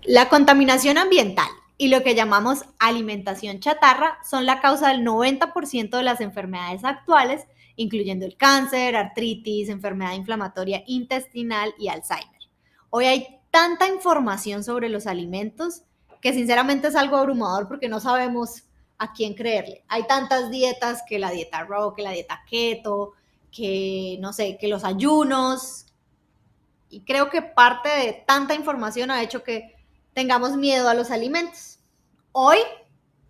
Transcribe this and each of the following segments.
La contaminación ambiental y lo que llamamos alimentación chatarra son la causa del 90% de las enfermedades actuales, incluyendo el cáncer, artritis, enfermedad inflamatoria intestinal y Alzheimer. Hoy hay tanta información sobre los alimentos que sinceramente es algo abrumador porque no sabemos a quién creerle. Hay tantas dietas, que la dieta raw, que la dieta keto, que no sé, que los ayunos, y creo que parte de tanta información ha hecho que tengamos miedo a los alimentos. Hoy,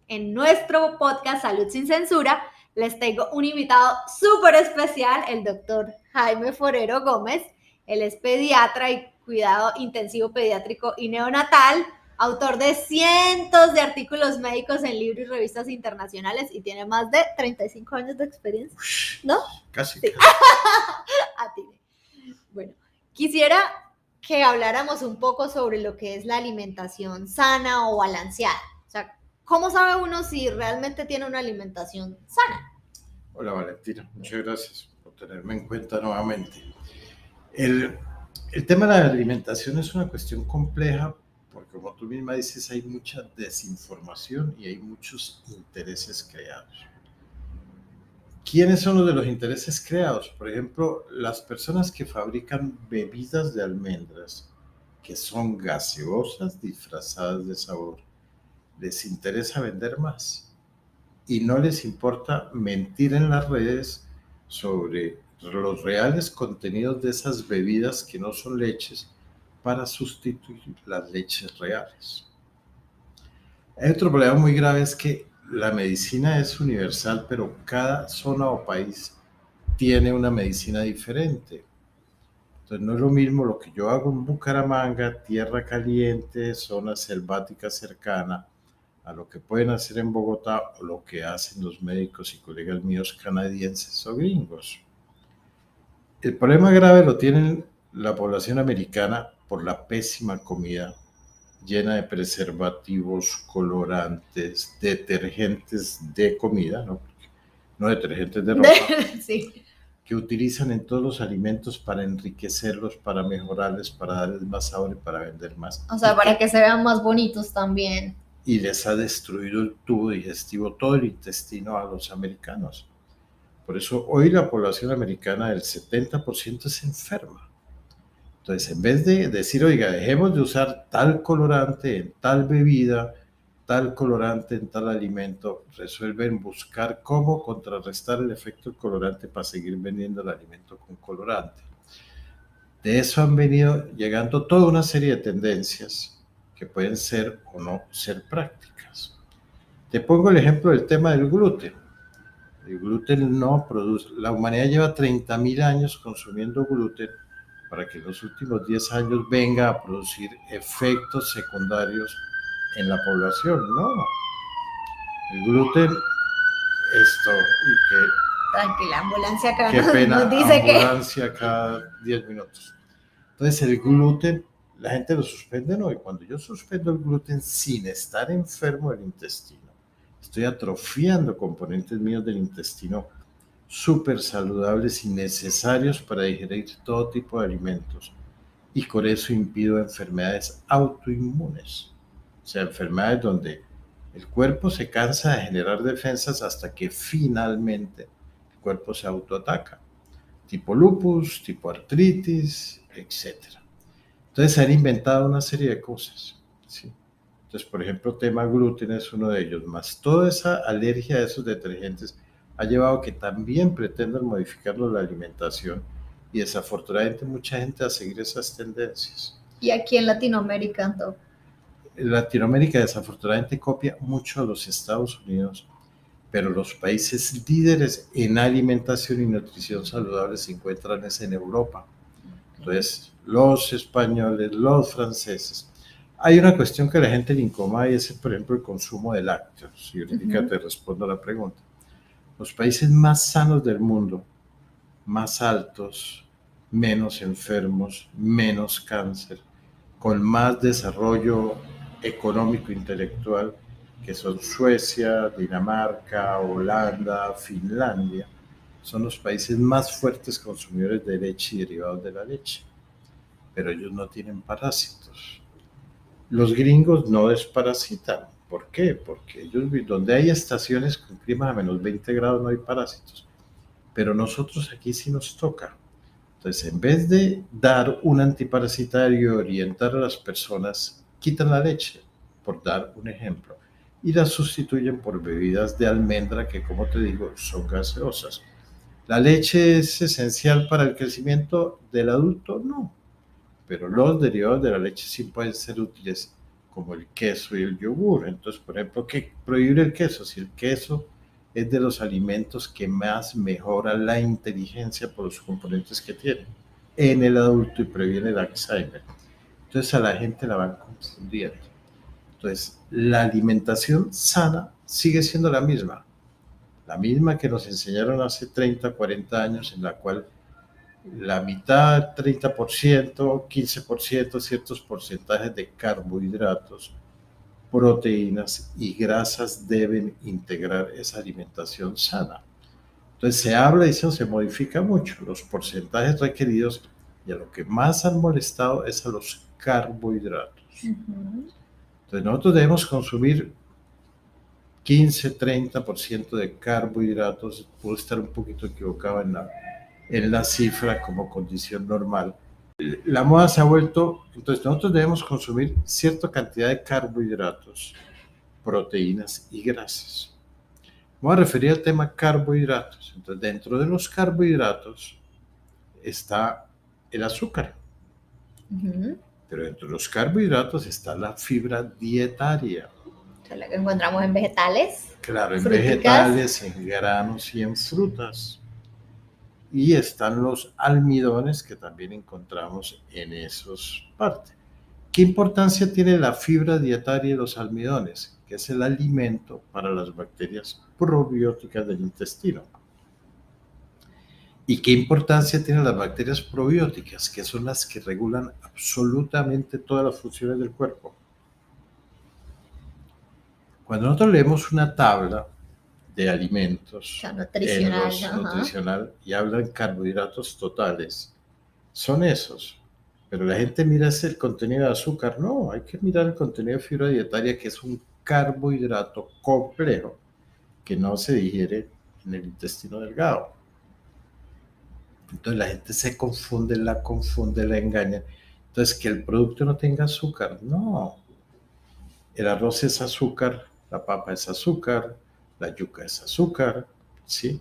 en nuestro podcast Salud sin Censura, les tengo un invitado súper especial, el doctor Jaime Forero Gómez. Él es pediatra y cuidado intensivo pediátrico y neonatal, autor de cientos de artículos médicos en libros y revistas internacionales y tiene más de 35 años de experiencia, ¿no? Casi. Sí. A ti. Bueno, quisiera que habláramos un poco sobre lo que es la alimentación sana o balanceada. O sea, ¿cómo sabe uno si realmente tiene una alimentación sana? Hola Valentina, muchas gracias por tenerme en cuenta nuevamente. El tema de la alimentación es una cuestión compleja porque, como tú misma dices, hay mucha desinformación y hay muchos intereses creados. ¿Quiénes son los de los intereses creados? Por ejemplo, las personas que fabrican bebidas de almendras, que son gaseosas disfrazadas de sabor, les interesa vender más y no les importa mentir en las redes sobre los reales contenidos de esas bebidas que no son leches para sustituir las leches reales. Hay otro problema muy grave, es que la medicina es universal, pero cada zona o país tiene una medicina diferente. Entonces no es lo mismo lo que yo hago en Bucaramanga, tierra caliente, zona selvática cercana, a lo que pueden hacer en Bogotá o lo que hacen los médicos y colegas míos canadienses o gringos. El problema grave lo tiene la población americana por la pésima comida llena de preservativos, colorantes, detergentes de comida, no detergentes de ropa, Sí. que utilizan en todos los alimentos para enriquecerlos, para mejorarles, para darles más sabor y para vender más. O sea, para que se vean más bonitos también. Y les ha destruido el tubo digestivo, todo el intestino a los americanos. Por eso hoy la población americana, el 70% es enferma. Entonces, en vez de decir, oiga, dejemos de usar tal colorante en tal bebida, tal colorante en tal alimento, resuelven buscar cómo contrarrestar el efecto del colorante para seguir vendiendo el alimento con colorante. De eso han venido llegando toda una serie de tendencias que pueden ser o no ser prácticas. Te pongo el ejemplo del tema del gluten. El gluten no produce, la humanidad lleva 30.000 años consumiendo gluten para que en los últimos 10 años venga a producir efectos secundarios en la población. No, el gluten, Tranquila, ambulancia acá qué pena, nos dice ambulancia cada 10 minutos. Entonces el gluten, la gente lo suspende, no, y cuando yo suspendo el gluten sin estar enfermo del intestino, estoy atrofiando componentes míos del intestino súper saludables y necesarios para digerir todo tipo de alimentos, y con eso impido enfermedades autoinmunes, o sea, enfermedades donde el cuerpo se cansa de generar defensas hasta que finalmente el cuerpo se autoataca, tipo lupus, tipo artritis, etc. Entonces se han inventado una serie de cosas, ¿sí? Entonces, por ejemplo, tema gluten es uno de ellos, más toda esa alergia a esos detergentes ha llevado a que también pretendan modificarnos la alimentación y desafortunadamente mucha gente a seguir esas tendencias. Y aquí en Latinoamérica, ¿no? Latinoamérica desafortunadamente copia mucho a los Estados Unidos, pero los países líderes en alimentación y nutrición saludable se encuentran en Europa. Entonces, los españoles, los franceses. Hay una cuestión que a la gente le incomoda y es, por ejemplo, el consumo de lácteos. Y ahorita te respondo a la pregunta. Los países más sanos del mundo, más altos, menos enfermos, menos cáncer, con más desarrollo económico e intelectual, que son Suecia, Dinamarca, Holanda, Finlandia, son los países más fuertes consumidores de leche y derivados de la leche, pero ellos no tienen parásitos. Los gringos no desparasitan. ¿Por qué? Porque ellos, donde hay estaciones con clima a menos 20 grados no hay parásitos. Pero nosotros aquí sí nos toca. Entonces, en vez de dar un antiparasitario y orientar a las personas, quitan la leche, por dar un ejemplo, y la sustituyen por bebidas de almendra que, como te digo, son gaseosas. ¿La leche es esencial para el crecimiento del adulto? No, pero los derivados de la leche sí pueden ser útiles, como el queso y el yogur. Entonces, por ejemplo, ¿qué prohibir el queso? Si el queso es de los alimentos que más mejora la inteligencia por los componentes que tiene en el adulto y previene el Alzheimer. Entonces a la gente la van confundiendo. Entonces, la alimentación sana sigue siendo la misma que nos enseñaron hace 30, 40 años, en la cual la mitad, 30%, 15%, ciertos porcentajes de carbohidratos, proteínas y grasas deben integrar esa alimentación sana. Entonces se habla y se modifica mucho los porcentajes requeridos y a lo que más han molestado es a los carbohidratos. Entonces nosotros debemos consumir 15-30% de carbohidratos, puedo estar un poquito equivocado en la cifra como condición normal. La moda se ha vuelto, entonces nosotros debemos consumir cierta cantidad de carbohidratos, proteínas y grasas. Me voy a referir al tema carbohidratos. Entonces, dentro de los carbohidratos está el azúcar. Pero dentro de los carbohidratos está la fibra dietaria. Es lo que encontramos en vegetales. Claro, en fruticas, vegetales, en granos y en frutas. Y están los almidones que también encontramos en esas partes. ¿Qué importancia tiene la fibra dietaria y los almidones? Que es el alimento para las bacterias probióticas del intestino. ¿Y qué importancia tienen las bacterias probióticas? Que son las que regulan absolutamente todas las funciones del cuerpo. Cuando nosotros leemos una tabla de alimentos nutricional y hablan carbohidratos totales, son esos. Pero la gente mira el contenido de azúcar. No, hay que mirar el contenido de fibra dietaria, que es un carbohidrato complejo que no se digiere en el intestino delgado. Entonces la gente se confunde, la engaña. Entonces, que el producto no tenga azúcar, no. El arroz es azúcar, la papa es azúcar, la yuca es azúcar, ¿sí?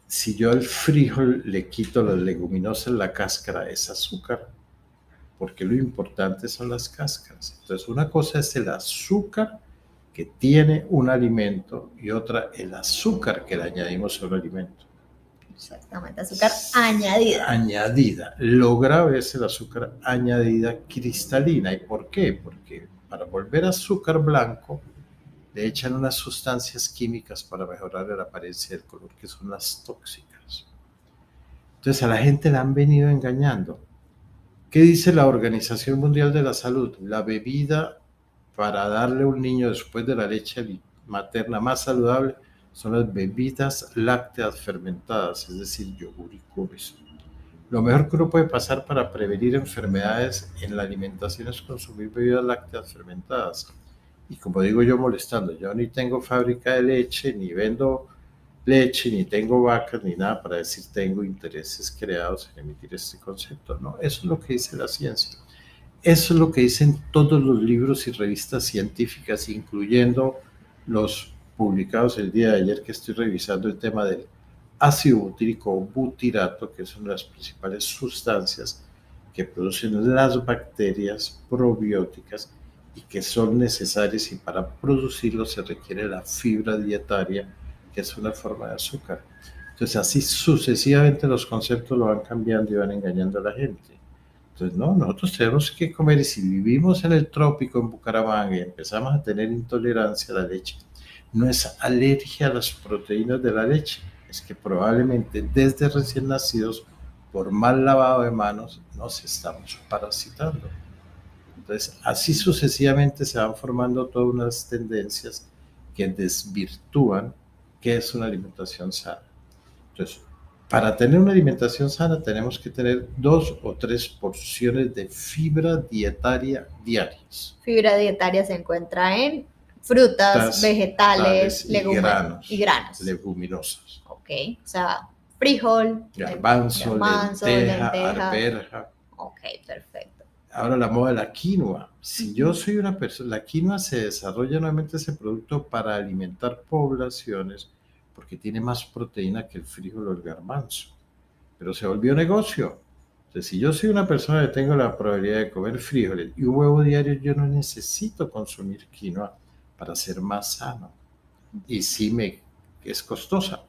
Si yo al frijol le quito las leguminosas, la cáscara es azúcar, porque lo importante son las cáscaras. Entonces, una cosa es el azúcar que tiene un alimento y otra el azúcar que le añadimos a un alimento. Exactamente, azúcar añadida. Añadida. Lo grave es el azúcar añadida cristalina. ¿Y por qué? Porque para volver azúcar blanco le echan unas sustancias químicas para mejorar la apariencia del color, que son las tóxicas. Entonces a la gente la han venido engañando. ¿Qué dice la Organización Mundial de la Salud? La bebida para darle a un niño después de la leche materna más saludable son las bebidas lácteas fermentadas, es decir, yogur y cubis. Lo mejor que uno puede pasar para prevenir enfermedades en la alimentación es consumir bebidas lácteas fermentadas. Y como digo yo molestando, yo ni tengo fábrica de leche, ni vendo leche, ni tengo vacas, ni nada para decir tengo intereses creados en emitir este concepto. No, eso es lo que dice la ciencia. Eso es lo que dicen todos los libros y revistas científicas, incluyendo los publicados el día de ayer, que estoy revisando el tema del ácido butírico o butirato, que es una de las principales sustancias que producen las bacterias probióticas y que son necesarias, y para producirlo se requiere la fibra dietaria, que es una forma de azúcar. Entonces así sucesivamente los conceptos lo van cambiando y van engañando a la gente. Entonces, no, nosotros tenemos que comer, y si vivimos en el trópico, en Bucaramanga, y empezamos a tener intolerancia a la leche, no es alergia a las proteínas de la leche, es que probablemente desde recién nacidos, por mal lavado de manos, nos estamos parasitando. Entonces, así sucesivamente se van formando todas unas tendencias que desvirtúan qué es una alimentación sana. Entonces, Para tener una alimentación sana tenemos que tener 2 o 3 porciones de fibra dietaria diarias. Fibra dietaria se encuentra en frutas, vegetales, y granos. Leguminosas. Ok, o sea, frijol, garbanzo, lenteja, arveja. Ok, perfecto. Ahora la moda de la quinoa. Si yo soy una persona, la quinoa se desarrolla nuevamente ese producto para alimentar poblaciones porque tiene más proteína que el frijol o el garbanzo. Pero se volvió negocio. Entonces, si yo soy una persona que tengo la probabilidad de comer frijoles y un huevo diario, yo no necesito consumir quinoa para ser más sano. Y sí es costosa.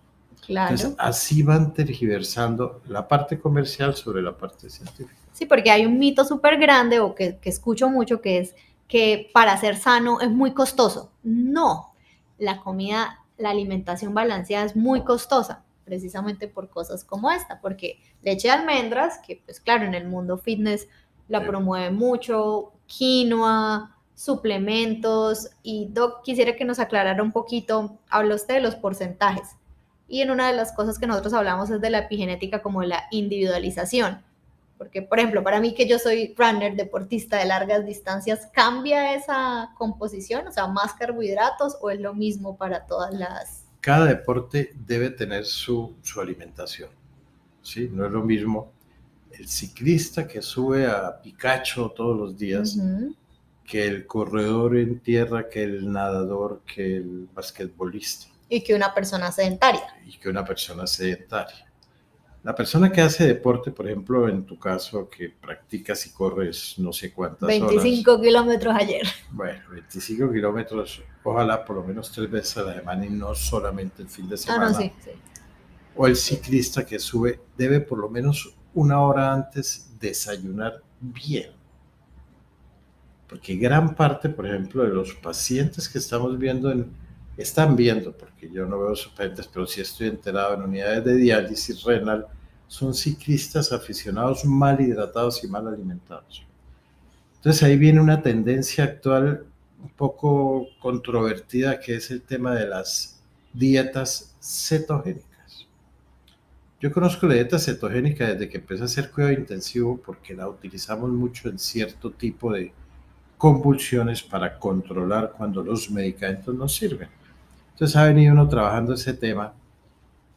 Claro. Entonces, así van tergiversando la parte comercial sobre la parte científica. Sí, porque hay un mito súper grande o que escucho mucho que es que para ser sano es muy costoso. No, la comida, la alimentación balanceada es muy costosa, precisamente por cosas como esta, porque leche de almendras, que pues claro, en el mundo fitness la promueve mucho, quinoa, suplementos, y Doc, quisiera que nos aclarara un poquito, habla usted de los porcentajes, y en una de las cosas que nosotros hablamos es de la epigenética como de la individualización. Porque, por ejemplo, para mí que yo soy runner, deportista de largas distancias, ¿cambia esa composición? O sea, ¿más carbohidratos o es lo mismo para todas las...? Cada deporte debe tener su alimentación, ¿sí? No es lo mismo el ciclista que sube a Picacho todos los días que el corredor en tierra, que el nadador, que el basquetbolista. Y que una persona sedentaria. La persona que hace deporte, por ejemplo, en tu caso, que practicas y corres no sé cuántas 25 horas. kilómetros ayer. Bueno, 25 kilómetros, ojalá por lo menos 3 veces a la semana y no solamente el fin de semana. No, sí. O el ciclista que sube debe por lo menos 1 hora antes desayunar bien. Porque gran parte, por ejemplo, de los pacientes que estamos viendo están viendo, porque yo no veo sus pacientes, pero sí estoy enterado en unidades de diálisis renal, son ciclistas aficionados mal hidratados y mal alimentados. Entonces ahí viene una tendencia actual un poco controvertida, que es el tema de las dietas cetogénicas. Yo conozco la dieta cetogénica desde que empecé a hacer cuidado intensivo, porque la utilizamos mucho en cierto tipo de convulsiones para controlar cuando los medicamentos no sirven. Entonces ha venido uno trabajando ese tema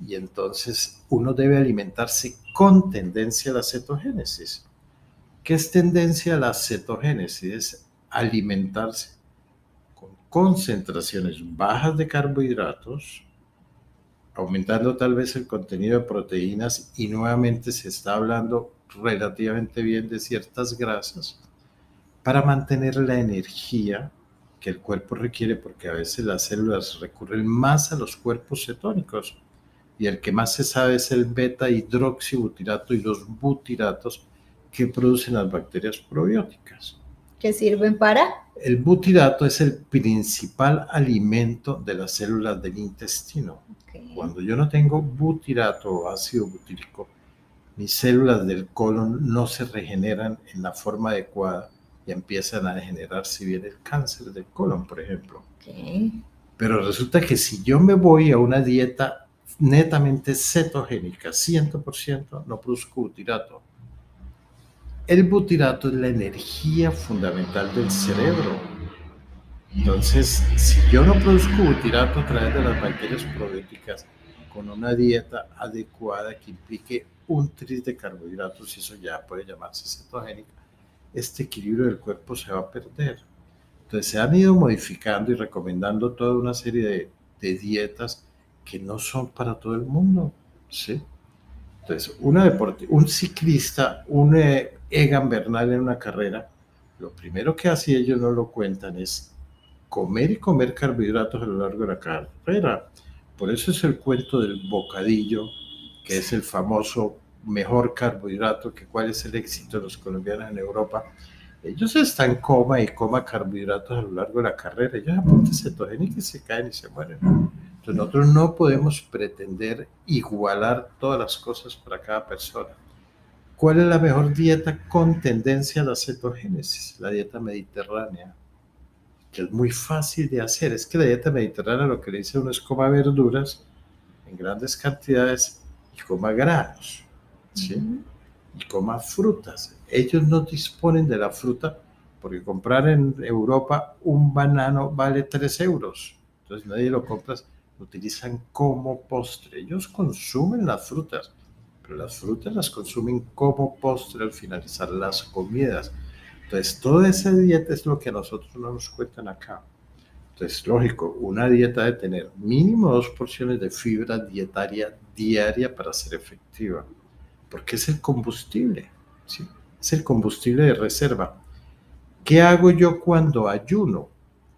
y entonces uno debe alimentarse con tendencia a la cetogénesis. ¿Qué es tendencia a la cetogénesis? Es alimentarse con concentraciones bajas de carbohidratos, aumentando tal vez el contenido de proteínas, y nuevamente se está hablando relativamente bien de ciertas grasas, para mantener la energía que el cuerpo requiere, porque a veces las células recurren más a los cuerpos cetónicos, y el que más se sabe es el beta-hidroxibutirato y los butiratos que producen las bacterias probióticas. ¿Qué sirven para? El butirato es el principal alimento de las células del intestino. Cuando yo no tengo butirato o ácido butírico, mis células del colon no se regeneran en la forma adecuada y empiezan a degenerar, si viene el cáncer del colon, por ejemplo. Pero resulta que si yo me voy a una dieta netamente cetogénica, 100%, no produzco butirato. El butirato es la energía fundamental del cerebro. Entonces, si yo no produzco butirato a través de las bacterias probióticas con una dieta adecuada que implique un tris de carbohidratos, y eso ya puede llamarse cetogénica, este equilibrio del cuerpo se va a perder. Entonces se han ido modificando y recomendando toda una serie de dietas que no son para todo el mundo, ¿sí? Entonces, un ciclista, un Egan Bernal en una carrera, lo primero que hace, y ellos no lo cuentan, es comer y comer carbohidratos a lo largo de la carrera. Por eso es el cuento del bocadillo, que es el famoso mejor carbohidrato, que cuál es el éxito de los colombianos en Europa. Ellos están en coma y coma carbohidratos a lo largo de la carrera. Ellos aportan cetogénica y se caen y se mueren. Entonces nosotros no podemos pretender igualar todas las cosas para cada persona. ¿Cuál es la mejor dieta con tendencia a la cetogénesis? La dieta mediterránea, que es muy fácil de hacer. Es que la dieta mediterránea lo que le dice a uno es coma verduras en grandes cantidades y coma granos, ¿sí? Ujú. Y coma frutas. Ellos no disponen de la fruta porque comprar en Europa un banano vale 3 euros. Entonces nadie lo compra, lo utilizan como postre. Ellos consumen las frutas, pero las frutas las consumen como postre al finalizar las comidas. Entonces toda esa dieta es lo que a nosotros no nos cuentan acá. Entonces, lógico, una dieta debe tener mínimo 2 porciones de fibra dietaria diaria para ser efectiva, porque es el combustible, ¿sí? Es el combustible de reserva. ¿Qué hago yo cuando ayuno?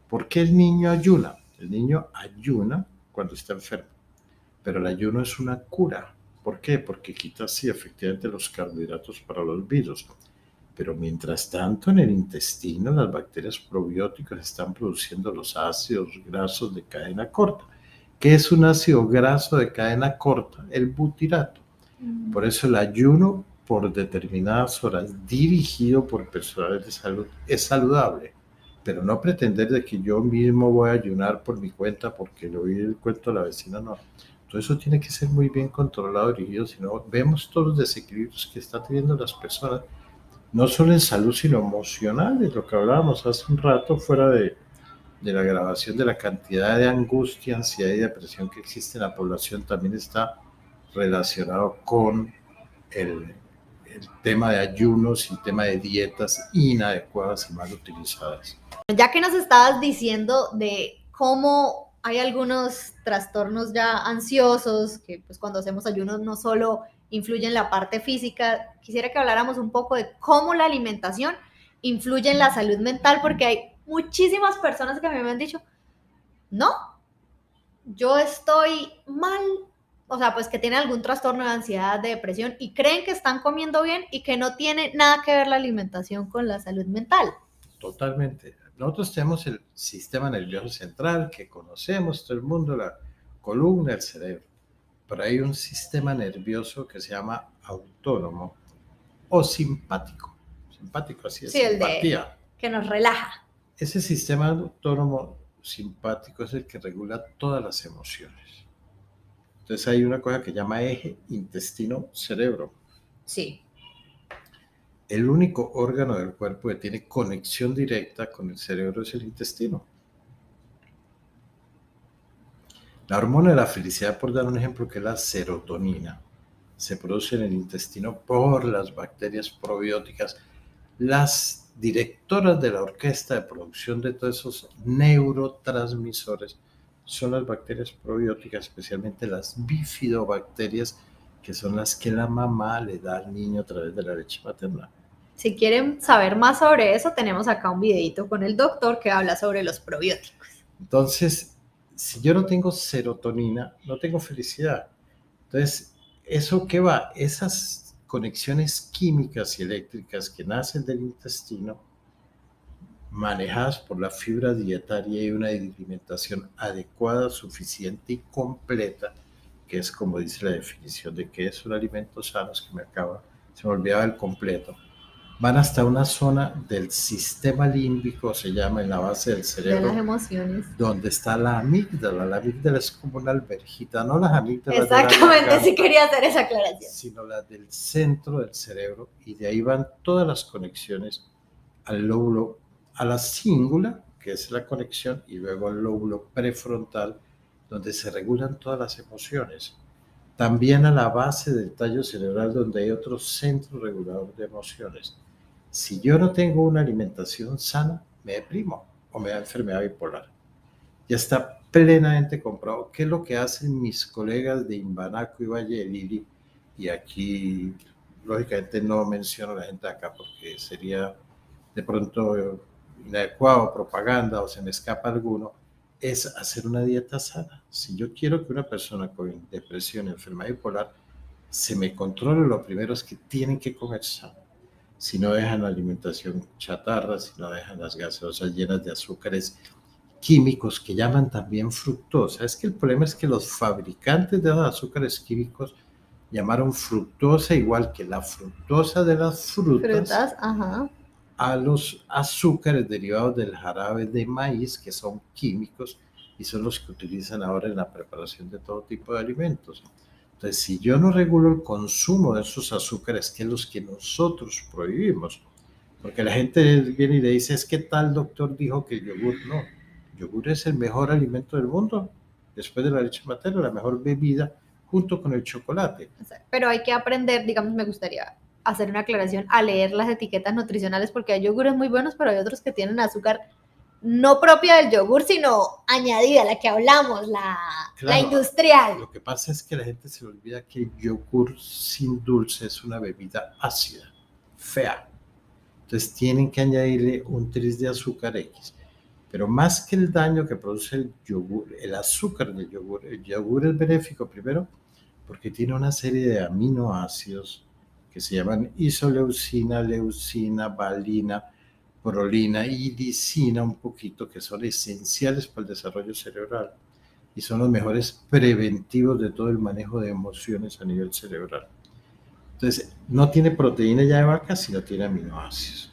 ¿Por qué el niño ayuna? El niño ayuna cuando está enfermo, pero el ayuno es una cura. ¿Por qué? Porque quita, sí, efectivamente los carbohidratos para los virus. Pero mientras tanto, en el intestino, las bacterias probióticas están produciendo los ácidos grasos de cadena corta. ¿Qué es un ácido graso de cadena corta? El butirato. Por eso el ayuno por determinadas horas, dirigido por personal de salud, es saludable. Pero no pretender de que yo mismo voy a ayunar por mi cuenta porque le oí el cuento a la vecina, no. Todo eso tiene que ser muy bien controlado, dirigido, si no vemos todos los desequilibrios que están teniendo las personas, no solo en salud, sino emocionales, lo que hablábamos hace un rato fuera de la grabación, de la cantidad de angustia, ansiedad y depresión que existe en la población, también está relacionado con el, el tema de ayunos y tema de dietas inadecuadas y mal utilizadas. Ya que nos estabas diciendo de cómo hay algunos trastornos ya ansiosos, que pues cuando hacemos ayunos no solo influye en la parte física, quisiera que habláramos un poco de cómo la alimentación influye en la salud mental, porque hay muchísimas personas que a mí me han dicho, no, yo estoy mal, o sea, pues que tienen algún trastorno de ansiedad, de depresión, y creen que están comiendo bien y que no tiene nada que ver la alimentación con la salud mental. Totalmente. Nosotros tenemos el sistema nervioso central que conocemos todo el mundo, la columna, el cerebro. Pero hay un sistema nervioso que se llama autónomo o simpático. Simpático, así es, Sí, el de simpatía. que nos relaja. Ese sistema autónomo simpático es el que regula todas las emociones. Entonces hay una cosa que llama eje intestino-cerebro. Sí. El único órgano del cuerpo que tiene conexión directa con el cerebro es el intestino. La hormona de la felicidad, por dar un ejemplo, que es la serotonina, se produce en el intestino por las bacterias probióticas. Las directoras de la orquesta de producción de todos esos neurotransmisores son las bacterias probióticas, especialmente las bifidobacterias, que son las que la mamá le da al niño a través de la leche materna. Si quieren saber más sobre eso, tenemos acá un videito con el doctor que habla sobre los probióticos. Entonces, si yo no tengo serotonina, no tengo felicidad. Entonces, ¿eso qué va? Esas conexiones químicas y eléctricas que nacen del intestino, manejadas por la fibra dietaria y una alimentación adecuada, suficiente y completa, que es como dice la definición de qué es un alimento sano, es que se me olvidaba el completo, van hasta una zona del sistema límbico, se llama en la base del cerebro, De las emociones. donde está la amígdala. La amígdala es como una alberjita, no las amígdalas Exactamente, sí quería hacer esa aclaración. sino las del centro del cerebro, y de ahí van todas las conexiones al lóbulo, a la cíngula, que es la conexión, y luego al lóbulo prefrontal, donde se regulan todas las emociones. También a la base del tallo cerebral, donde hay otro centro regulador de emociones. Si yo no tengo una alimentación sana, me deprimo o me da enfermedad bipolar. Ya está plenamente comprobado. ¿Qué es lo que hacen mis colegas de Imbanaco y Valle del Lili? Y aquí, lógicamente, no menciono a la gente de acá porque sería de pronto inadecuado, propaganda, o se me escapa alguno, es hacer una dieta sana. Si yo quiero que una persona con depresión, enfermedad bipolar, se me controle, lo primero es que tienen que comer sano. Si no dejan la alimentación chatarra, si no dejan las gaseosas llenas de azúcares químicos que llaman también fructosa. Es que el problema es que los fabricantes de los azúcares químicos llamaron fructosa, igual que la fructosa de las frutas, ajá, a los azúcares derivados del jarabe de maíz, que son químicos y son los que utilizan ahora en la preparación de todo tipo de alimentos. Entonces, si yo no regulo el consumo de esos azúcares, que es los que nosotros prohibimos, porque la gente viene y le dice, es que tal doctor dijo que el yogur, no, el yogur es el mejor alimento del mundo, después de la leche materna, la mejor bebida, junto con el chocolate. Pero hay que aprender, digamos, me gustaría hacer una aclaración a leer las etiquetas nutricionales porque hay yogures muy buenos, pero hay otros que tienen azúcar no propia del yogur, sino añadida, la que hablamos, la industrial. Lo que pasa es que la gente se le olvida que el yogur sin dulce es una bebida ácida, fea. Entonces tienen que añadirle un tris de azúcar X. Pero más que el daño que produce el yogur, el azúcar del yogur, el yogur es benéfico primero porque tiene una serie de aminoácidos que se llaman isoleucina, leucina, valina, prolina y lisina un poquito, que son esenciales para el desarrollo cerebral y son los mejores preventivos de todo el manejo de emociones a nivel cerebral. Entonces, no tiene proteína ya de vaca, sino tiene aminoácidos.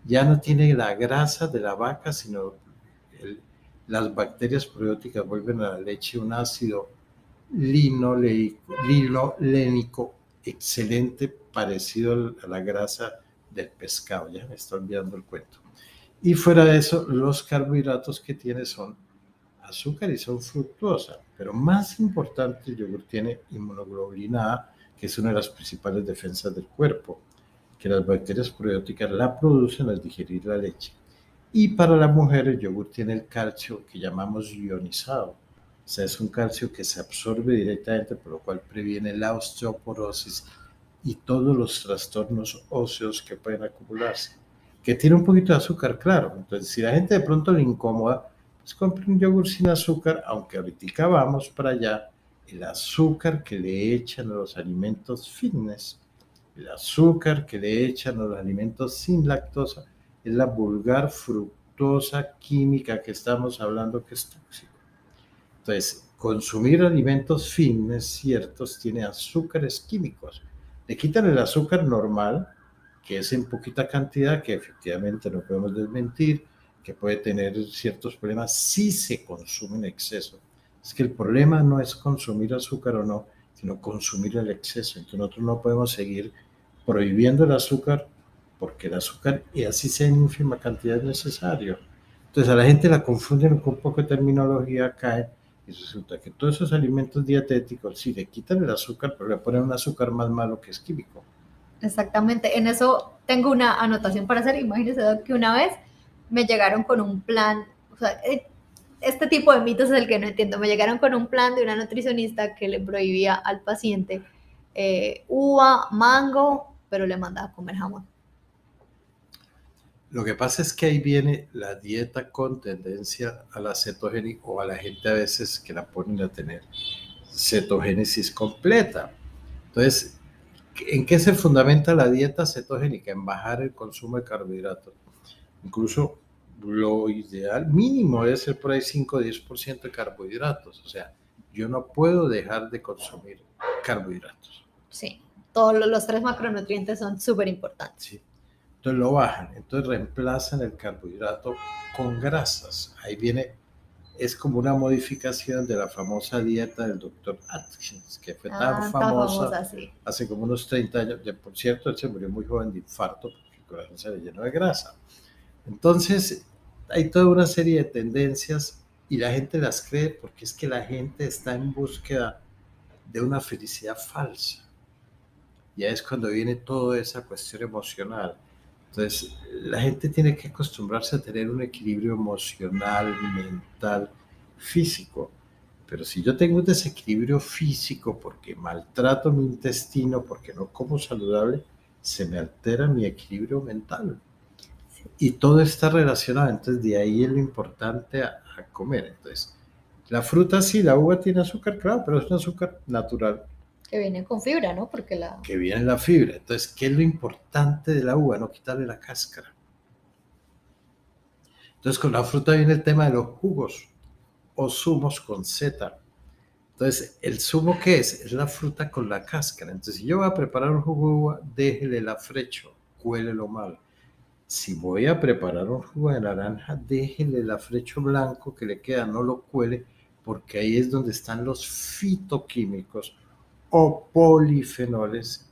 Ya no tiene la grasa de la vaca, sino las bacterias probióticas vuelven a la leche un ácido linolénico excelente, parecido a la grasa del pescado. Ya me está olvidando el cuento. Y fuera de eso, los carbohidratos que tiene son azúcar y son fructosa. Pero más importante, el yogur tiene inmunoglobulina A, que es una de las principales defensas del cuerpo, que las bacterias probióticas la producen al digerir la leche. Y para la mujer el yogur tiene el calcio que llamamos ionizado. O sea, es un calcio que se absorbe directamente, por lo cual previene la osteoporosis y todos los trastornos óseos que pueden acumularse. Que tiene un poquito de azúcar, claro. Entonces, si la gente de pronto le incomoda, pues compre un yogur sin azúcar, aunque ahorita vamos para allá, el azúcar que le echan a los alimentos fitness, el azúcar que le echan a los alimentos sin lactosa, es la vulgar fructosa química que estamos hablando que es tóxico. Entonces, consumir alimentos fitness ciertos tiene azúcares químicos. Le quitan el azúcar normal, que es en poquita cantidad, que efectivamente no podemos desmentir, que puede tener ciertos problemas si se consume en exceso. Es que el problema no es consumir azúcar o no, sino consumir el exceso. Entonces nosotros no podemos seguir prohibiendo el azúcar porque el azúcar, y así sea en ínfima cantidad, es necesario. Entonces a la gente la confunden con un poco de terminología, cae, y resulta que todos esos alimentos dietéticos, sí, le quitan el azúcar, pero le ponen un azúcar más malo que es químico. Exactamente, en eso tengo una anotación para hacer. Imagínense que una vez me llegaron con un plan, o sea, este tipo de mitos es el que no entiendo. Me llegaron con un plan de una nutricionista que le prohibía al paciente uva, mango, pero le mandaba a comer jamón. Lo que pasa es que ahí viene la dieta con tendencia a la cetogénica, o a la gente a veces que la ponen a tener cetogénesis completa. Entonces, ¿en qué se fundamenta la dieta cetogénica? En bajar el consumo de carbohidratos. Incluso lo ideal mínimo debe ser por ahí 5 o 10% de carbohidratos. O sea, yo no puedo dejar de consumir carbohidratos. Sí, todos los 3 macronutrientes son súper importantes. Sí. Entonces lo bajan, entonces reemplazan el carbohidrato con grasas. Ahí viene, es como una modificación de la famosa dieta del doctor Atkins, que fue tan famosa sí, hace como unos 30 años. Por cierto, él se murió muy joven de infarto porque el corazón se le llenó de grasa. Entonces, hay toda una serie de tendencias y la gente las cree porque es que la gente está en búsqueda de una felicidad falsa. Ya es cuando viene toda esa cuestión emocional. Entonces, la gente tiene que acostumbrarse a tener un equilibrio emocional, mental, físico. Pero si yo tengo un desequilibrio físico porque maltrato mi intestino, porque no como saludable, se me altera mi equilibrio mental. Y todo está relacionado. Entonces, de ahí es lo importante a comer. Entonces, la fruta sí, la uva tiene azúcar, claro, pero es un azúcar natural. Que viene con fibra, ¿no? Porque que viene la fibra. Entonces, ¿qué es lo importante de la uva? No quitarle la cáscara. Entonces, con la fruta viene el tema de los jugos o zumos con Z. Entonces, ¿el zumo qué es? Es la fruta con la cáscara. Entonces, si yo voy a preparar un jugo de uva, déjele el afrecho, cuélelo mal. Si voy a preparar un jugo de naranja, déjele el afrecho blanco que le queda, no lo cuele, porque ahí es donde están los fitoquímicos o polifenoles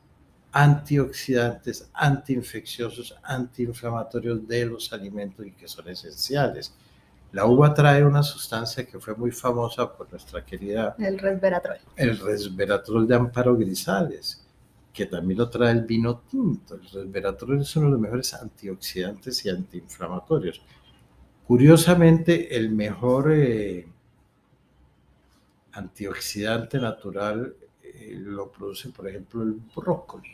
antioxidantes, antiinfecciosos, antiinflamatorios de los alimentos y que son esenciales. La uva trae una sustancia que fue muy famosa por nuestra querida... El resveratrol. El resveratrol de Amparo Grisales, que también lo trae el vino tinto. El resveratrol es uno de los mejores antioxidantes y antiinflamatorios. Curiosamente, el mejor antioxidante natural lo produce, por ejemplo, el brócoli.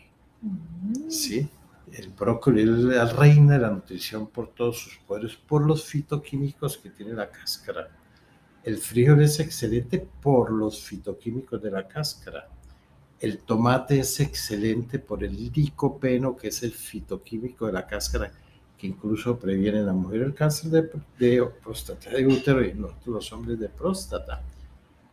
¿Sí? El brócoli es la reina de la nutrición por todos sus poderes, por los fitoquímicos que tiene la cáscara. El frijol es excelente por los fitoquímicos de la cáscara. El tomate es excelente por el licopeno, que es el fitoquímico de la cáscara, que incluso previene en la mujer el cáncer de próstata, de útero, y nosotros los hombres de próstata.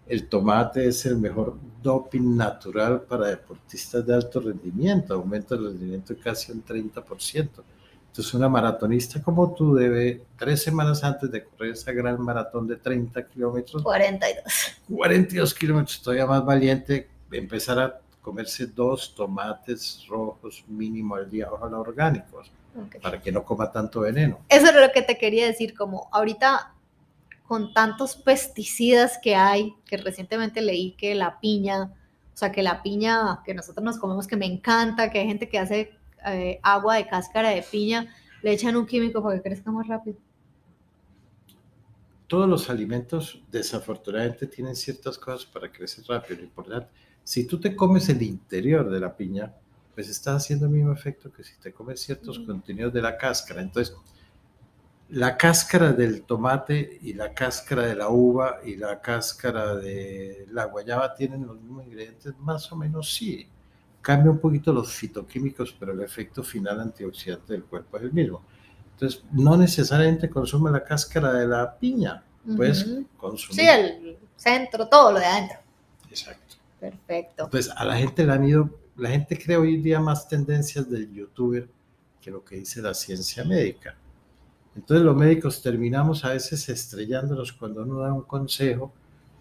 El tomate es el mejor doping natural para deportistas de alto rendimiento, aumenta el rendimiento casi un 30%. Entonces, una maratonista como tú debe, 3 semanas antes de correr esa gran maratón de 30 kilómetros, 42 kilómetros, todavía más valiente, empezar a comerse 2 tomates rojos mínimo al día, ojalá orgánicos, para que no coma tanto veneno. Eso es lo que te quería decir, como ahorita con tantos pesticidas que hay, que recientemente leí que la piña, o sea, que la piña que nosotros nos comemos, que me encanta, que hay gente que hace agua de cáscara de piña, le echan un químico para que crezca más rápido. Todos los alimentos desafortunadamente tienen ciertas cosas para crecer rápido. Lo importante, si tú te comes el interior de la piña, pues estás haciendo el mismo efecto que si te comes ciertos contenidos de la cáscara. Entonces, la cáscara del tomate y la cáscara de la uva y la cáscara de la guayaba tienen los mismos ingredientes, más o menos sí. Cambia un poquito los fitoquímicos, pero el efecto final antioxidante del cuerpo es el mismo. Entonces, no necesariamente consume la cáscara de la piña, puedes consumir. Sí, el centro, todo lo de adentro. Exacto. Perfecto. Entonces, a la gente le han ido, la gente cree hoy en día más tendencias del youtuber que lo que dice la ciencia médica. Entonces los médicos terminamos a veces estrellándonos cuando uno da un consejo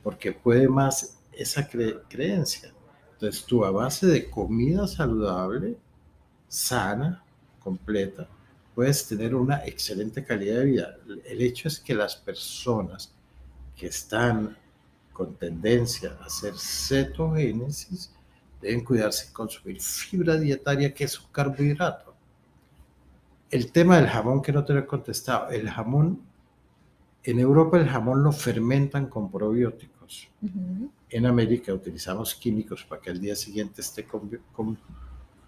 porque puede más esa creencia. Entonces tú a base de comida saludable, sana, completa, puedes tener una excelente calidad de vida. El hecho es que las personas que están con tendencia a hacer cetogénesis deben cuidarse y consumir fibra dietaria, que es un carbohidrato. El tema del jamón que no te lo he contestado. El jamón, en Europa el jamón lo fermentan con probióticos. En América utilizamos químicos para que al día siguiente esté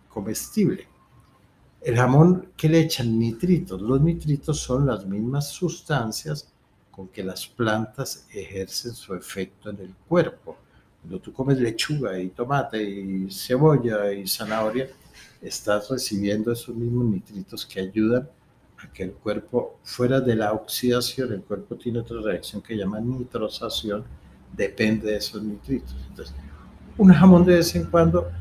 comestible. El jamón, ¿qué le echan? Nitritos. Los nitritos son las mismas sustancias con que las plantas ejercen su efecto en el cuerpo. Cuando tú comes lechuga y tomate y cebolla y zanahoria, estás recibiendo esos mismos nitritos que ayudan a que el cuerpo, fuera de la oxidación, el cuerpo tiene otra reacción que llama nitrosación, depende de esos nitritos. Entonces, un jamón de vez en cuando,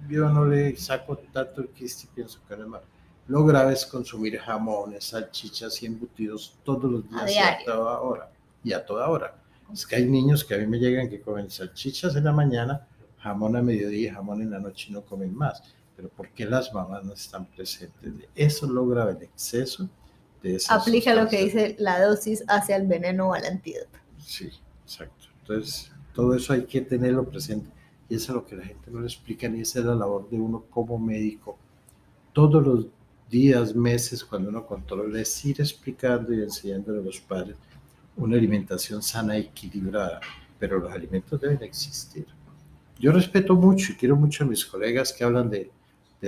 yo no le saco tanto el quiste y pienso que no es malo. Lo grave es consumir jamones, salchichas y embutidos todos los días y a toda hora. Y a toda hora. Es que hay niños que a mí me llegan que comen salchichas en la mañana, jamón a mediodía y jamón en la noche y no comen más. Pero ¿por qué las mamás no están presentes? Eso es lo grave, el exceso de esas Aplica lo que dice la dosis hacia el veneno o al antídoto. Sí, exacto. Entonces, todo eso hay que tenerlo presente. Y eso es lo que la gente no le explica, ni esa es la labor de uno como médico. Todos los días, meses, cuando uno controla, es ir explicando y enseñándole a los padres una alimentación sana y equilibrada. Pero los alimentos deben existir. Yo respeto mucho y quiero mucho a mis colegas que hablan de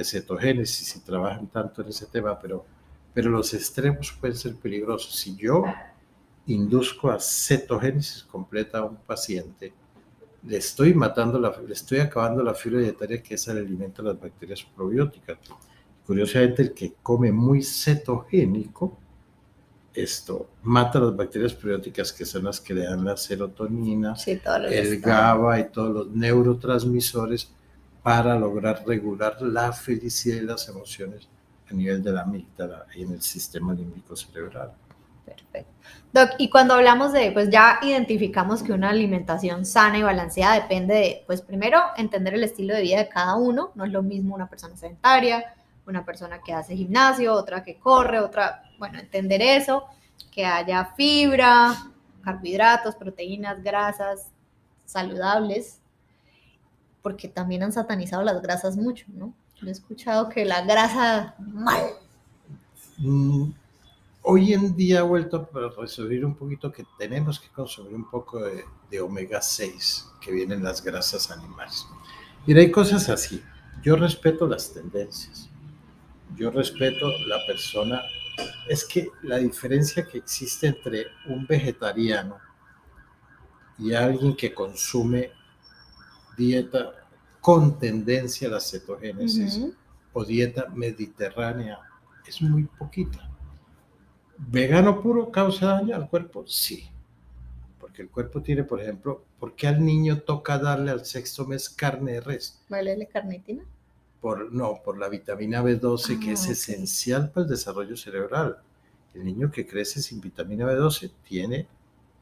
cetogénesis y trabajan tanto en ese tema, pero los extremos pueden ser peligrosos. Si yo induzco a cetogénesis completa a un paciente, le estoy acabando la fibra dietaria, que es el alimento de las bacterias probióticas. Curiosamente, el que come muy cetogénico, esto mata las bacterias probióticas, que son las que le dan la serotonina, sí, el GABA y todos los neurotransmisores para lograr regular la felicidad y las emociones a nivel de la amígdala y en el sistema límbico cerebral. Perfecto. Doc, y cuando hablamos de, pues ya identificamos que una alimentación sana y balanceada depende de, pues primero, entender el estilo de vida de cada uno. No es lo mismo una persona sedentaria, una persona que hace gimnasio, otra que corre, otra, bueno, entender eso, que haya fibra, carbohidratos, proteínas, grasas saludables, porque también han satanizado las grasas mucho, ¿no? Yo he escuchado que la grasa mal. Hoy en día ha vuelto a resurgir un poquito que tenemos que consumir un poco de omega 6 que vienen las grasas animales. Mira, hay cosas así. Yo respeto las tendencias. Yo respeto la persona. Es que la diferencia que existe entre un vegetariano y alguien que consume dieta con tendencia a la cetogénesis o dieta mediterránea es muy poquita. ¿Vegano puro causa daño al cuerpo? Sí. Porque el cuerpo tiene, por ejemplo, ¿por qué al niño toca darle al sexto mes carne de res? ¿Vale carnitina? Por la vitamina B12 que es okay. esencial para el desarrollo cerebral. El niño que crece sin vitamina B12 tiene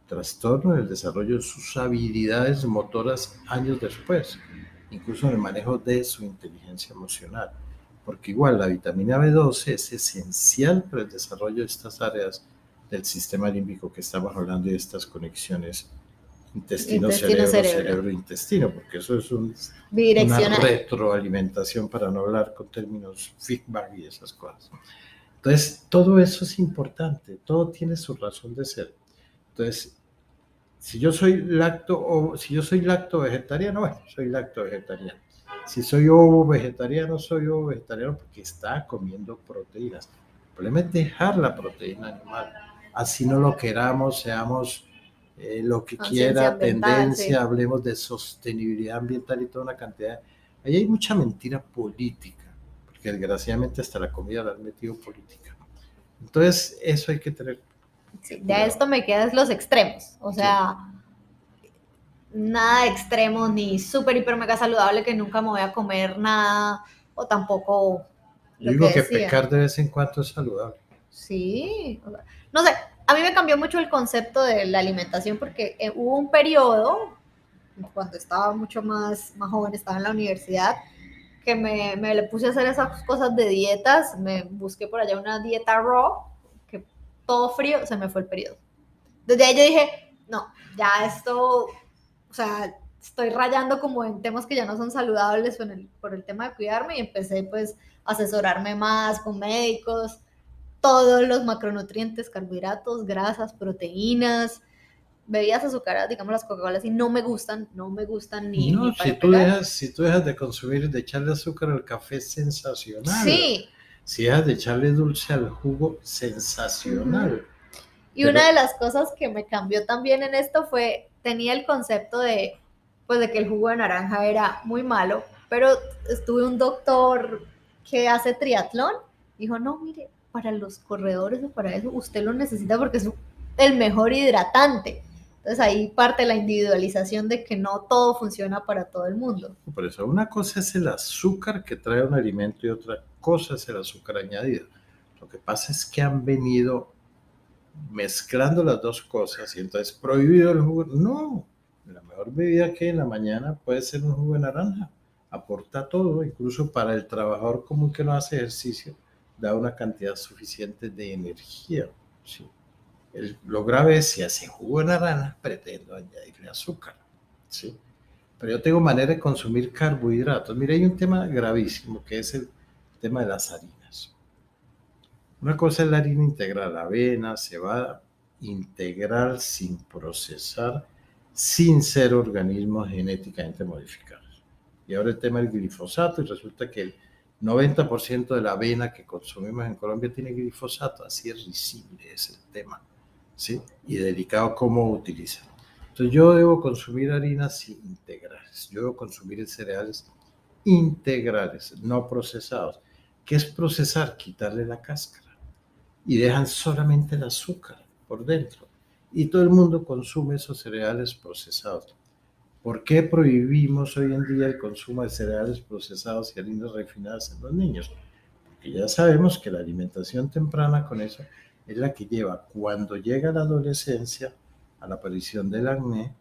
trastorno en el desarrollo de sus habilidades motoras años después, incluso en el manejo de su inteligencia emocional. Porque igual la vitamina B12 es esencial para el desarrollo de estas áreas del sistema límbico que estamos hablando y de estas conexiones intestino-cerebro, cerebro-intestino, porque eso es una retroalimentación, para no hablar con términos feedback y esas cosas. Entonces, todo eso es importante, todo tiene su razón de ser. Entonces, si yo soy lacto vegetariano, bueno, soy lacto vegetariano. Si soy ovo vegetariano, soy ovo vegetariano porque está comiendo proteínas. El problema es dejar la proteína animal. Así no lo queramos, seamos lo que quiera, ambiental, tendencia, sí. Hablemos de sostenibilidad ambiental y toda una cantidad. Ahí hay mucha mentira política, porque desgraciadamente hasta la comida la han metido política. Entonces, eso hay que tener. Sí, de esto me quedan los extremos, o sea, sí. Nada de extremos, ni súper, hiper, mega saludable que nunca me voy a comer nada, o tampoco lo Yo digo que pecar de vez en cuando es saludable. Sí, no sé, a mí me cambió mucho el concepto de la alimentación porque hubo un periodo, cuando estaba mucho más joven, estaba en la universidad, que me le puse a hacer esas cosas de dietas, me busqué por allá una dieta raw, que todo frío, se me fue el periodo. Desde ahí yo dije, no, ya esto, o sea, estoy rayando como en temas que ya no son saludables por el tema de cuidarme y empecé pues a asesorarme más con médicos, todos los macronutrientes, carbohidratos, grasas, proteínas, bebidas azucaradas, digamos las Coca-Colas, y no me gustan ni... No, ni si tú dejas de consumir, de echarle azúcar al café, sensacional. Sí. Si dejas de echarle dulce al jugo, sensacional. Y una de las cosas que me cambió también en esto fue, tenía el concepto de, pues de que el jugo de naranja era muy malo, pero estuve un doctor que hace triatlón, dijo, no, mire, para los corredores o para eso, usted lo necesita porque es el mejor hidratante. Entonces ahí parte la individualización de que no todo funciona para todo el mundo. Por eso, una cosa es el azúcar que trae un alimento y otra cosa es el azúcar añadido. Lo que pasa es que han venido mezclando las dos cosas y entonces prohibido el jugo. No, la mejor bebida que hay en la mañana puede ser un jugo de naranja. Aporta todo, incluso para el trabajador común que no hace ejercicio, da una cantidad suficiente de energía. ¿Sí? Lo grave es si hace jugo de naranja, pretendo añadirle azúcar. ¿Sí? Pero yo tengo manera de consumir carbohidratos. Mira, hay un tema gravísimo que es el tema de las harinas. Una cosa es la harina integral, avena, cebada, integral sin procesar, sin ser organismos genéticamente modificados. Y ahora el tema del glifosato, y resulta que el 90% de la avena que consumimos en Colombia tiene glifosato, así es risible es el tema, ¿sí? Y delicado cómo utilizar. Entonces yo debo consumir harinas integrales, yo debo consumir cereales integrales, no procesados. ¿Qué es procesar? Quitarle la cáscara. Y dejan solamente el azúcar por dentro. Y todo el mundo consume esos cereales procesados. ¿Por qué prohibimos hoy en día el consumo de cereales procesados y harinas refinadas en los niños? Porque ya sabemos que la alimentación temprana con eso es la que lleva cuando llega la adolescencia a la aparición del acné,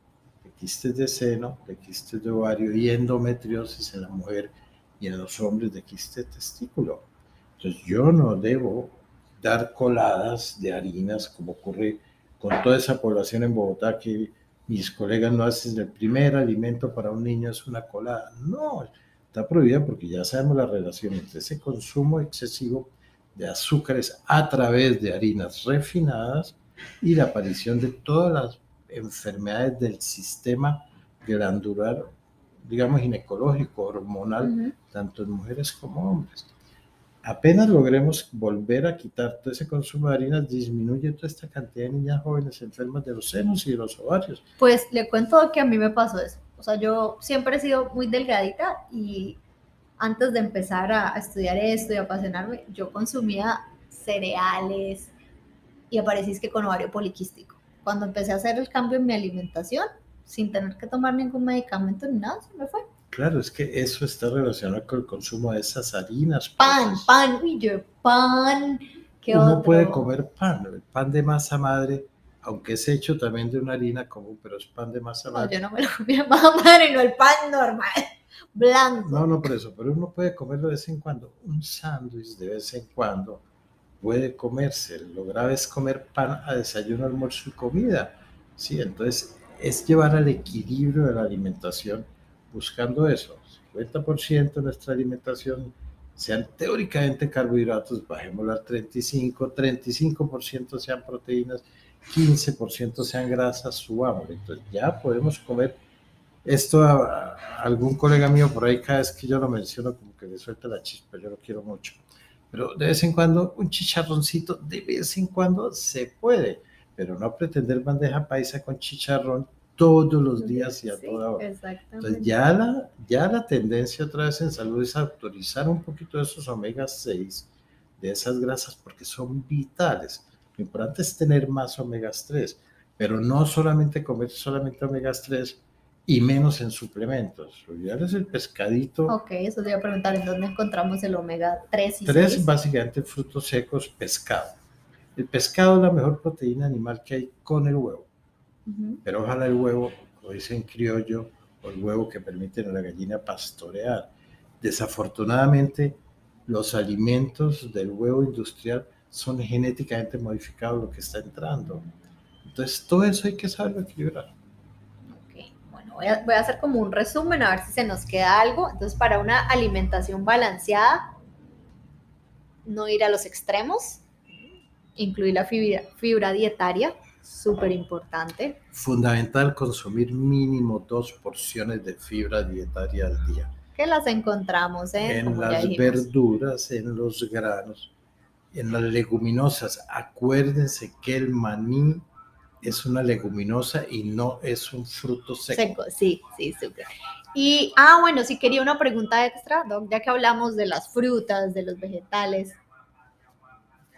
de quistes de seno, de quistes de ovario y endometriosis en la mujer y en los hombres de quiste de testículo. Entonces yo no debo dar coladas de harinas como ocurre con toda esa población en Bogotá que mis colegas no hacen el primer alimento para un niño es una colada. No, está prohibida porque ya sabemos la relación entre ese consumo excesivo de azúcares a través de harinas refinadas y la aparición de todas las enfermedades del sistema glandular, digamos, ginecológico, hormonal, tanto en mujeres como hombres. Apenas logremos volver a quitar todo ese consumo de harinas, disminuye toda esta cantidad de niñas jóvenes enfermas de los senos y de los ovarios. Pues le cuento que a mí me pasó eso. O sea, yo siempre he sido muy delgadita y antes de empezar a estudiar esto y a apasionarme, yo consumía cereales y aparecí que con ovario poliquístico. Cuando empecé a hacer el cambio en mi alimentación, sin tener que tomar ningún medicamento ni nada, se me fue. Claro, es que eso está relacionado con el consumo de esas harinas. Pan, uy, yo pan. ¿Qué Uno otro? puede comer pan, el pan de masa madre, aunque es hecho también de una harina común, pero es pan de masa madre. No, yo no me lo comía masa madre, no el pan normal, blanco. No, por eso, pero uno puede comerlo de vez en cuando. Un sándwich de vez en cuando puede comerse. Lo grave es comer pan a desayuno, almuerzo y comida. Sí, entonces es llevar al equilibrio de la alimentación buscando eso. 50% de nuestra alimentación sean teóricamente carbohidratos, bajémoslo al 35% sean proteínas, 15% sean grasas, subámoslo. Entonces ya podemos comer esto a algún colega mío por ahí, cada vez que yo lo menciono, como que le suelta la chispa, yo lo quiero mucho. Pero de vez en cuando, un chicharroncito, de vez en cuando se puede, pero no pretender bandeja paisa con chicharrón todos los días y a toda hora. Entonces ya la tendencia otra vez en salud es autorizar un poquito de esos omega 6, de esas grasas, porque son vitales. Lo importante es tener más omega 3, pero no solamente comer solamente omega 3 y menos en suplementos. Lo ideal es el pescadito. Ok, eso te iba a preguntar, ¿en dónde encontramos el omega 3 y 3? 6? Básicamente frutos secos, pescado. El pescado es la mejor proteína animal que hay con el huevo. Pero ojalá el huevo, como dicen criollo, o el huevo que permite a la gallina pastorear. Desafortunadamente, los alimentos del huevo industrial son genéticamente modificados lo que está entrando. Entonces, todo eso hay que saberlo equilibrar. Voy a hacer como un resumen a ver si se nos queda algo. Entonces, para una alimentación balanceada, no ir a los extremos, incluir la fibra dietaria, súper importante. Fundamental consumir mínimo 2 porciones de fibra dietaria al día. ¿Qué las encontramos? En las verduras, en los granos, en las leguminosas. Acuérdense que el maní es una leguminosa y no es un fruto seco. Sí, súper. Y, bueno, sí quería una pregunta extra, Doc, ya que hablamos de las frutas, de los vegetales.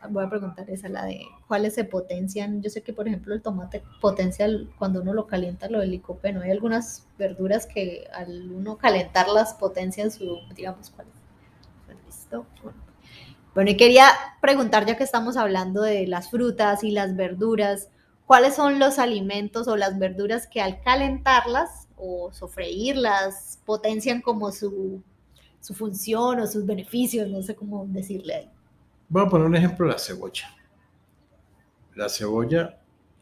Voy a preguntar esa, la de cuáles se potencian. Yo sé que, por ejemplo, el tomate potencia cuando uno lo calienta, lo del licopeno. Hay algunas verduras que al uno calentarlas potencian su, digamos, ¿cuáles? ¿Listo? Bueno, y quería preguntar, ya que estamos hablando de las frutas y las verduras, ¿cuáles son los alimentos o las verduras que al calentarlas o sofreírlas potencian como su función o sus beneficios? No sé cómo decirle ahí. Voy a poner un ejemplo, la cebolla. La cebolla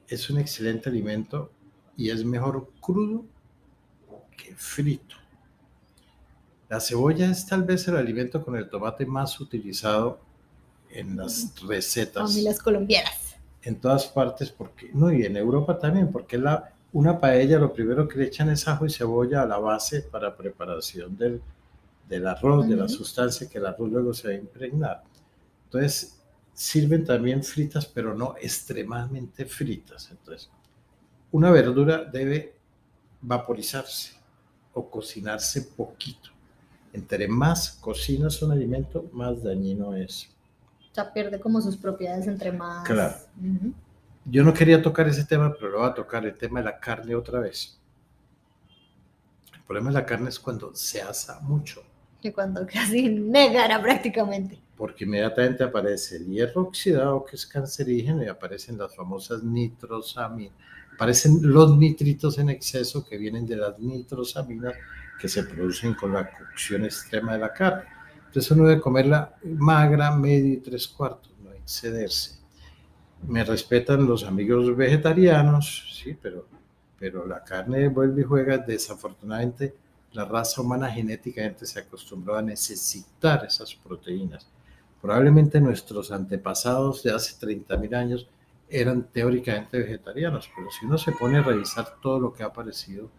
es un excelente alimento y es mejor crudo que frito. La cebolla es tal vez el alimento con el tomate más utilizado en las recetas. Familias colombianas. En todas partes, porque no, y en Europa también, porque una paella lo primero que le echan es ajo y cebolla a la base para preparación del arroz, de la sustancia que el arroz luego se va a impregnar. Entonces, sirven también fritas, pero no extremadamente fritas. Entonces, una verdura debe vaporizarse o cocinarse poquito. Entre más cocinas un alimento, más dañino es. O sea, pierde como sus propiedades entre más. Claro. Yo no quería tocar ese tema, pero lo voy a tocar, el tema de la carne otra vez. El problema de la carne es cuando se asa mucho. que cuando casi negara prácticamente. Porque inmediatamente aparece el hierro oxidado, que es cancerígeno, y aparecen las famosas nitrosaminas. Aparecen los nitritos en exceso que vienen de las nitrosaminas que se producen con la cocción extrema de la carne. Entonces uno debe comerla magra, medio y tres cuartos, no excederse. Me respetan los amigos vegetarianos, sí, pero la carne vuelve y juega. Desafortunadamente, la raza humana genéticamente se acostumbró a necesitar esas proteínas. Probablemente nuestros antepasados de hace 30.000 años eran teóricamente vegetarianos, pero si uno se pone a revisar todo lo que ha aparecido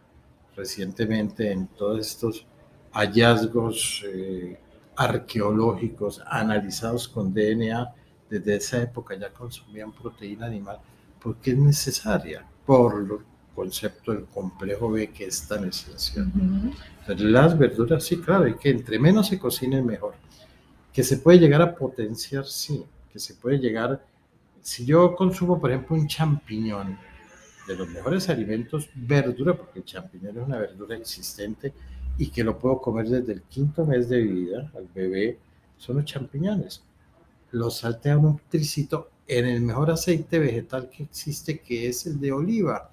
recientemente en todos estos hallazgos arqueológicos analizados con DNA, desde esa época ya consumían proteína animal porque es necesaria por el concepto del complejo B que es tan esencial. Entonces, las verduras, sí, claro, y que entre menos se cocinen mejor. Que se puede llegar a potenciar, sí, que se puede llegar. Si yo consumo, por ejemplo, un champiñón, de los mejores alimentos, verdura, porque el champiñón es una verdura existente y que lo puedo comer desde el quinto mes de vida al bebé, son los champiñones. Los saltean un tricito en el mejor aceite vegetal que existe, que es el de oliva,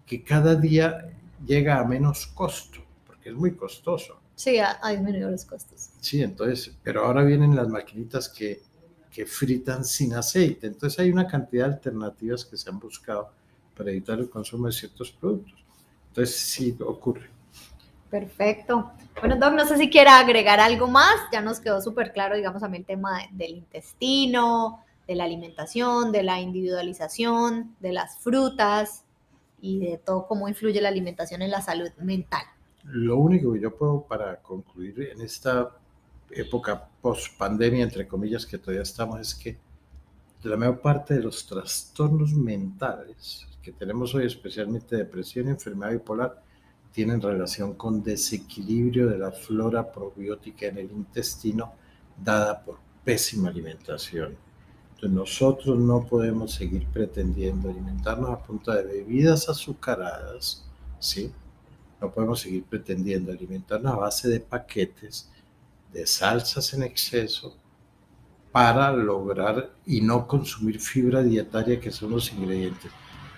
que cada día llega a menos costo, porque es muy costoso. Sí, ha disminuido los costos. Sí, entonces, pero ahora vienen las maquinitas que fritan sin aceite. Entonces hay una cantidad de alternativas que se han buscado para evitar el consumo de ciertos productos. Entonces sí ocurre. Perfecto. Bueno, Doc, no sé si quiera agregar algo más. Ya nos quedó súper claro, digamos, a mí el tema del intestino, de la alimentación, de la individualización, de las frutas y de todo cómo influye la alimentación en la salud mental. Lo único que yo puedo para concluir en esta época post-pandemia, entre comillas, que todavía estamos, es que la mayor parte de los trastornos mentales que tenemos hoy, especialmente depresión y enfermedad bipolar, tienen relación con desequilibrio de la flora probiótica en el intestino dada por pésima alimentación. Entonces nosotros no podemos seguir pretendiendo alimentarnos a punta de bebidas azucaradas, ¿sí? No podemos seguir pretendiendo alimentarnos a base de paquetes, de salsas en exceso, para lograr y no consumir fibra dietaria, que son los ingredientes.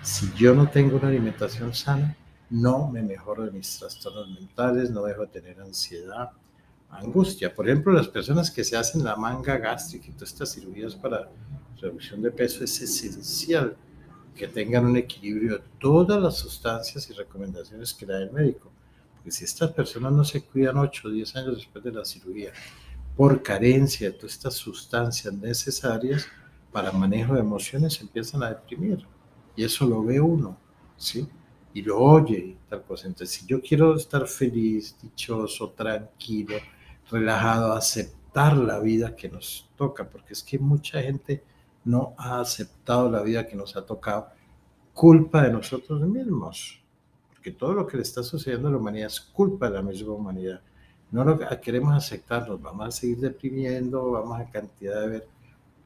Si yo no tengo una alimentación sana, no me mejoro de mis trastornos mentales, no dejo de tener ansiedad, angustia. Por ejemplo, las personas que se hacen la manga gástrica y todas estas cirugías para reducción de peso, es esencial que tengan un equilibrio de todas las sustancias y recomendaciones que da el médico. Porque si estas personas no se cuidan 8 o 10 años después de la cirugía, por carencia de todas estas sustancias necesarias para manejo de emociones, se empiezan a deprimir. Y eso lo ve uno, ¿sí? Y lo oye y tal cosa. Entonces, si yo quiero estar feliz, dichoso, tranquilo, relajado, aceptar la vida que nos toca, porque es que mucha gente no ha aceptado la vida que nos ha tocado, culpa de nosotros mismos, porque todo lo que le está sucediendo a la humanidad es culpa de la misma humanidad. No lo queremos aceptar, nos vamos a seguir deprimiendo, vamos a ver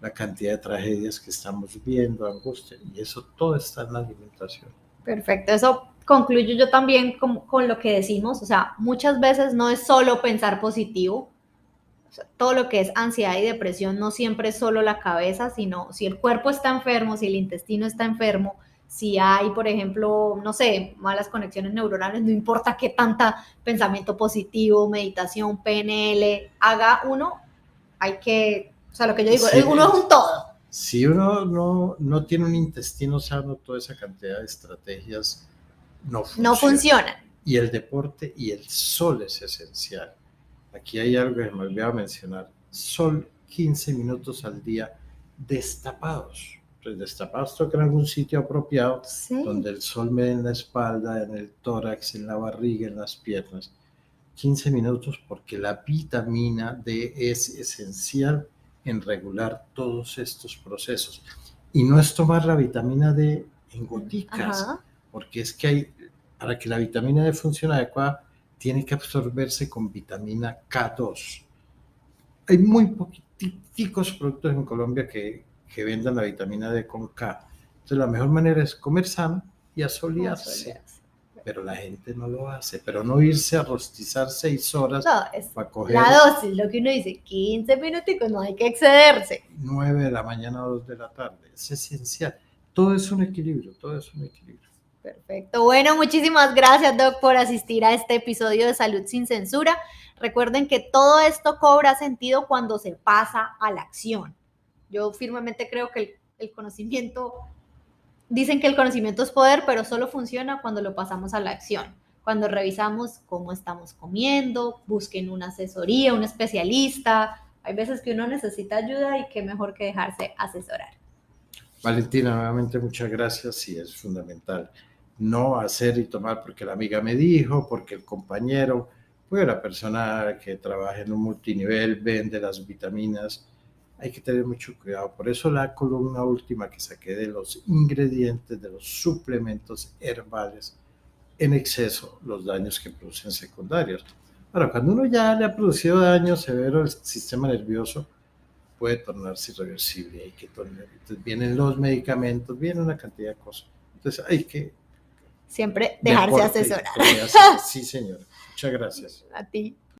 la cantidad de tragedias que estamos viendo, angustia, y eso todo está en la alimentación. Perfecto, eso concluyo yo también con lo que decimos, o sea, muchas veces no es solo pensar positivo, o sea, todo lo que es ansiedad y depresión no siempre es solo la cabeza, sino si el cuerpo está enfermo, si el intestino está enfermo, si hay, por ejemplo, no sé, malas conexiones neuronales, no importa qué tanta pensamiento positivo, meditación, PNL haga uno, hay que, o sea, lo que yo digo, sí, uno es un todo. Si uno no tiene un intestino sano, toda esa cantidad de estrategias no funcionan. Y el deporte y el sol es esencial. Aquí hay algo que me olvidaba mencionar. Sol 15 minutos al día destapados. Pues destapados toca en algún sitio apropiado, sí, donde el sol me dé en la espalda, en el tórax, en la barriga, en las piernas. 15 minutos, porque la vitamina D es esencial en regular todos estos procesos. Y no es tomar la vitamina D en goticas, porque es que para que la vitamina D funcione adecuada, tiene que absorberse con vitamina K2. Hay muy poquiticos productos en Colombia que vendan la vitamina D con K. Entonces la mejor manera es comer sano y asolearse. pero la gente no lo hace. Pero no irse a rostizar 6 horas No, es para coger la dosis, lo que uno dice, 15 minuticos, no hay que excederse. 9 de la mañana a 2 de la tarde. Es esencial. Todo es un equilibrio, todo es un equilibrio. Perfecto. Bueno, muchísimas gracias, Doc, por asistir a este episodio de Salud sin Censura. Recuerden que todo esto cobra sentido cuando se pasa a la acción. Yo firmemente creo que el conocimiento, dicen que el conocimiento es poder, pero solo funciona cuando lo pasamos a la acción. Cuando revisamos cómo estamos comiendo, busquen una asesoría, un especialista. Hay veces que uno necesita ayuda y qué mejor que dejarse asesorar. Valentina, nuevamente muchas gracias. Sí, es fundamental no hacer y tomar porque la amiga me dijo, porque el compañero, pues la persona que trabaja en un multinivel vende las vitaminas. Hay que tener mucho cuidado. Por eso la columna última que saqué de los ingredientes, de los suplementos herbales en exceso, los daños que producen secundarios. Ahora, cuando uno ya le ha producido daño severo al sistema nervioso, puede tornarse irreversible. Hay que tornar. Entonces vienen los medicamentos, viene una cantidad de cosas. Entonces hay que siempre dejarse deporte, asesorar. Sí, señora. Muchas gracias. A ti.